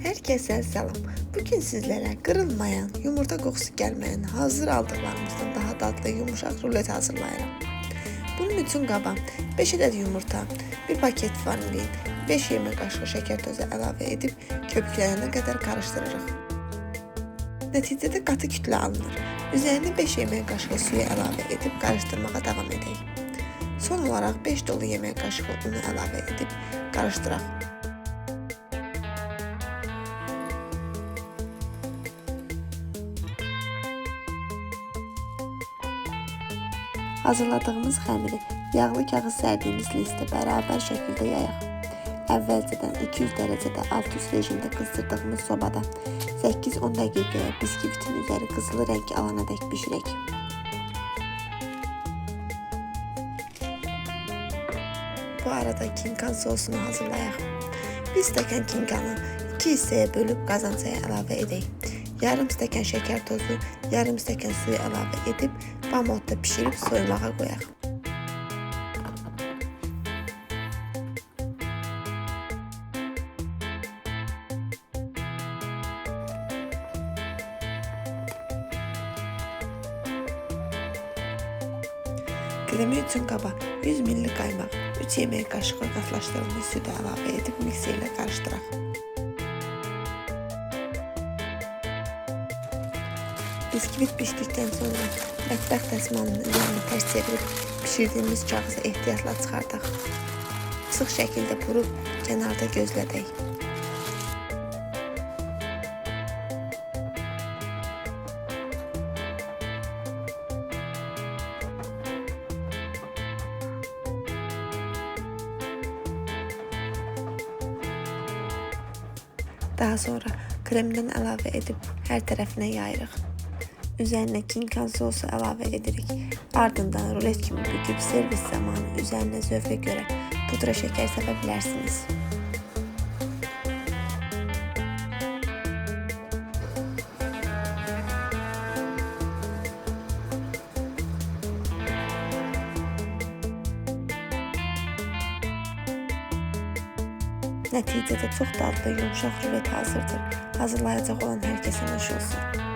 Herkese selam. Bugün sizlere kırılmayan, yumurta kokusu gelmeyen, hazır aldıklarımızdan daha tatlı yumuşak rulet hazırlayırım. Bunun için qaba 5 adet yumurta, 1 paket vanilin, 5 yemek kaşığı şeker tozu əlavə edib köpüklənənə qədər karıştırırıq. Nəticədə qatı kütlə alınır. Üzərinə 5 yemək kaşığı suyu əlavə edib karıştırmağa davam edək. Son olaraq 5 dolu yemək kaşığı unu əlavə edib karışdıraq. Hazırladığımız xəmiri yağlı kağız sərdiyimiz listə bərabər şəkildə yayaq. Əvvəlcədən 200 dərəcədə alt üst rejimdə qızdırdığımız sobada 8-10 dəqiqəyə biskvitin üzəri qızılı rəng alana dək bişirək. Bu arada kinkan sosunu hazırlayaq. 1 stəkan kinkanı 2 hissəyə bölüb qazancaya əlavə edək. Yarım stəkan şeker tozu, yarım stəkan suyu əlavə edib bam odda pişirib soymağa qoyaq. Kremi üçün qaba 100 ml qaymaq, 3 yemək kaşığı qatlaşdırılmış sütü əlavə edib mikser ilə qarışdıraq. Biskvit pişdikdən sonra mətbəx dəsmalının üzərini tərs çevirib pişirdiyimiz kağızı ehtiyatla çıxardaq. Sıx şəkildə burub kənarda gözlədək. Daha sonra kremdən əlavə edib hər tərəfinə yayırıq. Üzərinə kinkan sosu əlavə edirik. Ardından rulet kimi büküb servis zamanı üzərinə zövqə görə pudra şəkər səpə bilərsiniz. Nəticədə çox dadlı, yumuşaq rulet hazırdır. Hazırlayacaq olan hər kəsə nuş olsun.